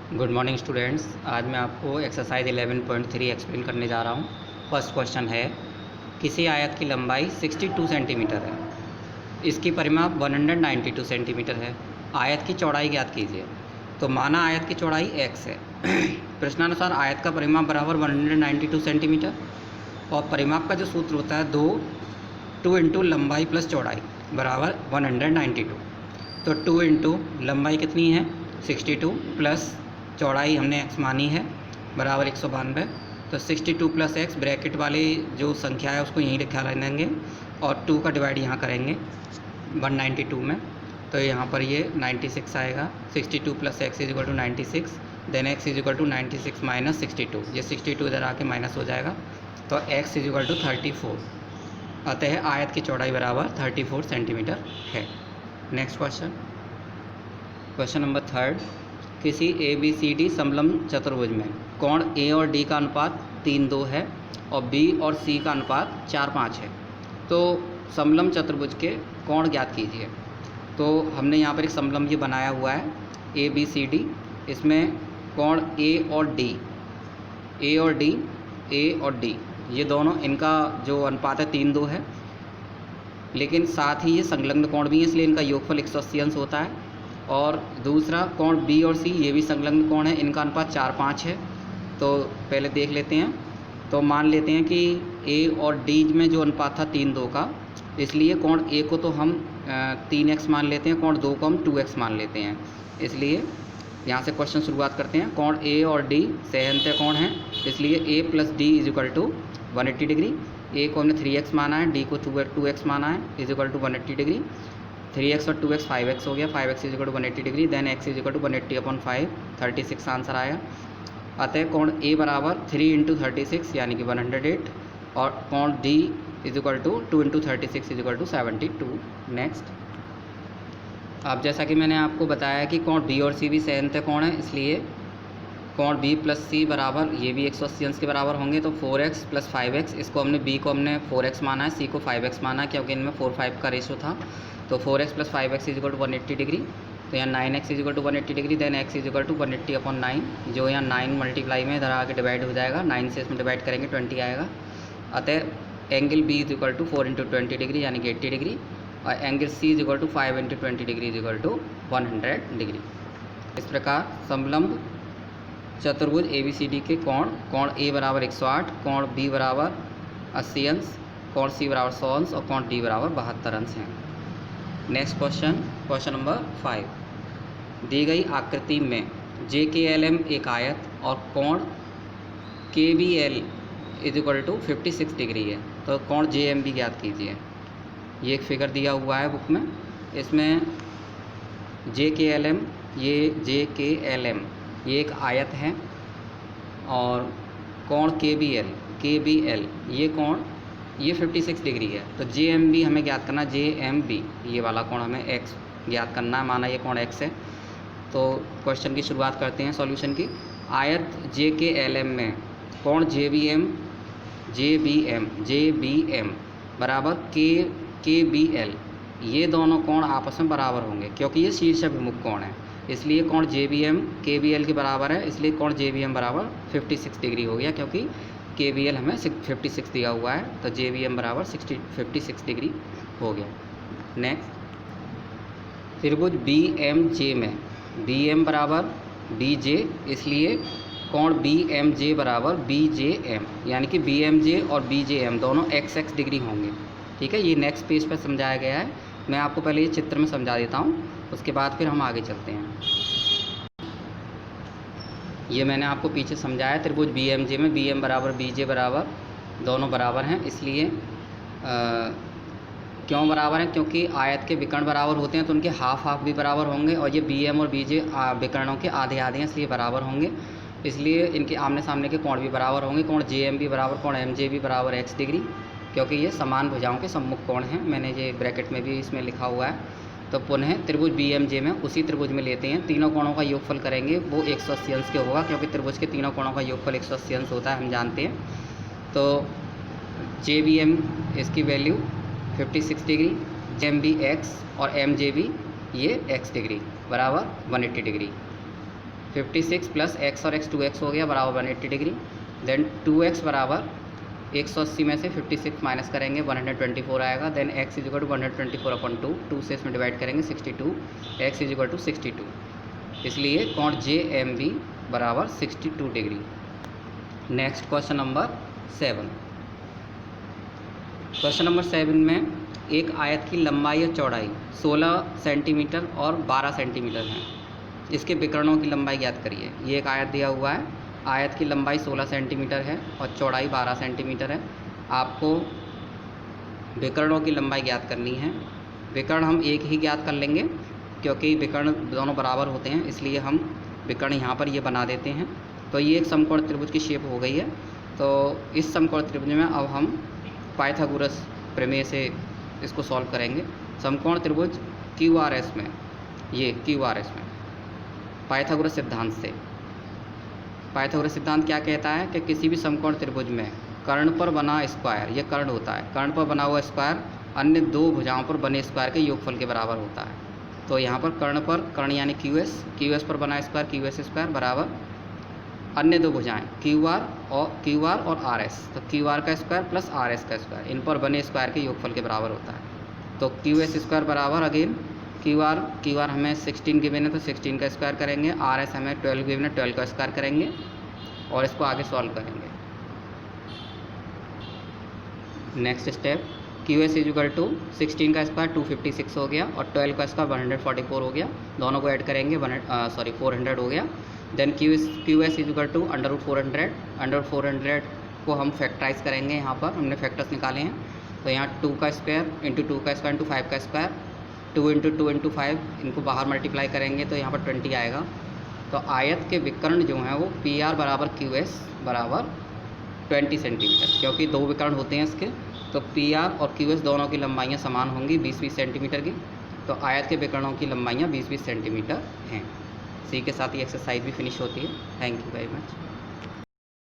Good morning students. आज मैं आपको एक्सरसाइज 11.3 एक्सप्लेन करने जा रहा हूँ। फर्स्ट क्वेश्चन है, किसी आयत की लंबाई 62 सेंटीमीटर है, इसकी परिमाप 192 सेंटीमीटर है, आयत की चौड़ाई ज्ञात कीजिए। तो माना आयत की चौड़ाई x है। प्रश्नानुसार आयत का परिमाप बराबर 192 सेंटीमीटर और परिमाप का जो सूत्र होता है 2 इंटू लंबाई प्लस चौड़ाई बराबर 192। तो 2 इंटू लंबाई कितनी है 62 प्लस चौड़ाई हमने x मानी है बराबर 192। तो 62 प्लस x ब्रैकेट वाली जो संख्या है उसको यहीं लिखा रहेंगे और 2 का डिवाइड यहाँ करेंगे 192 में, तो यहाँ पर ये 96 आएगा। 62 plus x is equal to 96, then x is equal to 96 minus 62, ये 62 इधर आके माइनस हो जाएगा, तो x इज इक्वल टू 34। अतः आयत की चौड़ाई बराबर 34 सेंटीमीटर है। नेक्स्ट क्वेश्चन, क्वेश्चन नंबर 3, किसी ABCD समलंब चतुर्भुज में कोण A और D का अनुपात 3:2 है और B और C का अनुपात 4:5 है। तो समलंब चतुर्भुज के कोण ज्ञात कीजिए। तो हमने यहाँ पर एक समलंब ये बनाया हुआ है ABCD, इसमें कोण A और D ये दोनों, इनका जो अनुपात है 3:2 है, लेकिन साथ ही ये संलग्न कोण भी है, इसलिए इनका योगफल 180 अंश होता है। और दूसरा कोण B और C ये भी संलग्न कोण है, इनका अनुपात 4:5 है। तो पहले देख लेते हैं। तो मान लेते हैं कि A और D में जो अनुपात था 3:2 का, इसलिए कोण A को तो हम 3x मान लेते हैं, कोण 2 को हम 2x मान लेते हैं। इसलिए यहाँ से क्वेश्चन शुरुआत करते हैं। कोण A और D सहअंत्य कोण हैं, इसलिए A plus D is equal to 180 degree. A को हमने 3x माना है, D को 2x माना है, is equal to 180 degree. 3x और 2x 5x हो गया, 5x is equal to 180 degree, then x is equal to 180/5, 36 answer आया। अतः कोण A बराबर 3 इंटू 36 यानी कि 108 और कोण D is equal to 2 into 36 is equal to 72। Next, अब जैसा कि मैंने आपको बताया कि कोण B और C भी सहअंत्य कोण है, इसलिए कोण B प्लस C बराबर ये भी 180 अंश के बराबर होंगे। तो 4x प्लस 5x, इसको हमने B को हमने 4x माना है, C को 5x माना है, क्योंकि इनमें 4-5 का रेशो था। तो 4x plus 5x is equal to 180 degree. तो यहाँ 9x is equal to 180 degree, then x is equal to 180/9, जो यहाँ 9 मल्टीप्लाई में इधर आके डिवाइड हो जाएगा, 9 से इसमें डिवाइड करेंगे 20 आएगा। अतः angle B is equal to 4 into 20 degree यानी कि 80 डिग्री, और angle C is equal to 5 into 20 degree is equal to 100 degree. इस प्रकार समलंब चतुर्भुज ABCD के कोण A बराबर 108, कोण B बराबर 80 अंश, कोण C बराबर 100 अंश और कोण D बराबर 72 अंश हैं। नेक्स्ट क्वेश्चन, क्वेश्चन नंबर 5, दी गई आकृति में JKLM एक आयत और कोण KBL is equal to 56 degree है। तो कोण JMB ज्ञात कीजिए। ये एक फिगर दिया हुआ है बुक में, इसमें JKLM ये एक आयत है और कोण KBL ये कोण ये 56 डिग्री है। तो JMB हमें ज्ञात करना, JMB ये वाला कोण हमें x ज्ञात करना है, माना ये कोण x है। तो क्वेश्चन की शुरुआत करते हैं सॉल्यूशन की। आयत JKLM में कोण JBM बराबर KBL, ये दोनों कोण आपस में बराबर होंगे क्योंकि ये शीर्षाभिमुख कोण है, इसलिए कोण JBM KBL के बराबर है, इसलिए कोण JBM बराबर 56 डिग्री हो गया, क्योंकि KBL हमें 56 दिया हुआ है, तो JBM बराबर 56 डिग्री हो गया। नेक्स्ट, त्रिभुज BMJ में BM बराबर BJ, इसलिए कोण BMJ बराबर BJM, यानी कि BMJ और BJM दोनों x डिग्री होंगे। ठीक है, ये नेक्स्ट पेज पर समझाया गया है। मैं आपको पहले ये चित्र में समझा देता हूँ, उसके बाद फिर हम आगे चलते हैं। ये मैंने आपको पीछे समझाया, त्रिभुज BMJ में BM बराबर BJ बराबर दोनों बराबर हैं, इसलिए क्यों बराबर हैं, क्योंकि आयत के विकर्ण बराबर होते हैं तो उनके हाफ भी बराबर होंगे, और ये BM और BJ विकर्णों के आधे हैं, इसलिए बराबर होंगे, इसलिए इनके आमने सामने के कोण भी बराबर होंगे। कोण JMB बराबर कोण MJB बराबर x डिग्री, क्योंकि ये समान भुजाओं के सम्मुख कोण हैं। मैंने ये ब्रैकेट में भी इसमें लिखा हुआ है। तो पुनः त्रिभुज BMJ में उसी त्रिभुज में लेते हैं, तीनों कोणों का योगफल करेंगे, वो 180 अंश के होगा, क्योंकि त्रिभुज के तीनों कोणों का योगफल 180 अंश होता है, हम जानते हैं। तो JBM इसकी वैल्यू 56 डिग्री, JMB x और MJB ये x डिग्री बराबर 180 डिग्री। 56 प्लस एक्स और एक्स 2x हो गया बराबर 180 डिग्री। देन 2x बराबर 180 में से 56 माइनस करेंगे 124 आएगा। Then x is equal to 124/2, 2 से इसमें डिवाइड करेंगे 62, x इज इक्वल टू 62। इसलिए कोण JMB बराबर 62 degree. Next question number 7। Question number 7 में एक आयत की लंबाई या चौड़ाई 16 सेंटीमीटर और 12 सेंटीमीटर है। इसके विकर्णों की लंबाई ज्ञात करिए। ये एक आयत दिया हुआ है, आयत की लंबाई 16 सेंटीमीटर है और चौड़ाई 12 सेंटीमीटर है। आपको विकर्णों की लंबाई ज्ञात करनी है। विकर्ण हम एक ही ज्ञात कर लेंगे क्योंकि विकर्ण दोनों बराबर होते हैं, इसलिए हम विकर्ण यहाँ पर ये बना देते हैं। तो ये एक समकोण त्रिभुज की शेप हो गई है। तो इस समकोण त्रिभुज में अब हम पाइथागोरस प्रमेय से इसको सॉल्व करेंगे। समकोण त्रिभुज QRS में, ये QRS में पाइथागोरस सिद्धांत से, पाइथागोरस सिद्धांत क्या कहता है कि किसी भी समकोण त्रिभुज में कर्ण पर बना स्क्वायर, ये कर्ण होता है, कर्ण पर बना हुआ स्क्वायर अन्य दो भुजाओं पर बने स्क्वायर के योगफल के बराबर होता है। तो यहाँ पर कर्ण पर, कर्ण यानी QS पर बना स्क्वायर QS स्क्वायर बराबर अन्य दो भुजाएं QR और RS। तो QR का स्क्वायर प्लस RS का स्क्वायर, इन पर बने स्क्वायर के योगफल के बराबर होता है। तो QS स्क्वायर बराबर अगेन QR हमें 16 गिवन है तो 16 का स्क्वायर करेंगे, RS हमें 12 गिवन है 12 का स्क्वायर करेंगे और इसको आगे सॉल्व करेंगे। Next step, QS is equal to 16 का स्क्वायर 256 हो गया और 12 का स्क्वायर 144 हो गया। दोनों को ऐड करेंगे 400 हो गया। Then QS is equal to √400 को हम फैक्टराइज करेंगे। यहाँ पर हमने फैक्टर्स निकाले हैं, तो यहाँ 2 का स्क्वायर इंटू 2 का स्क्वायर इंटू 5 का स्क्वायर, 2 इंटू 2 इंटू 5, इनको बाहर मल्टीप्लाई करेंगे तो यहाँ पर 20 आएगा। तो आयत के विकर्ण जो हैं वो PR बराबर QS बराबर 20 सेंटीमीटर, क्योंकि दो विकर्ण होते हैं इसके, तो PR और QS दोनों की लंबाइयाँ समान होंगी 20-20 सेंटीमीटर की। तो आयत के विकर्णों की लंबाइयाँ 20-20 सेंटीमीटर हैं। इसी के साथ ही एक्सरसाइज भी फिनिश होती है। Thank you very much.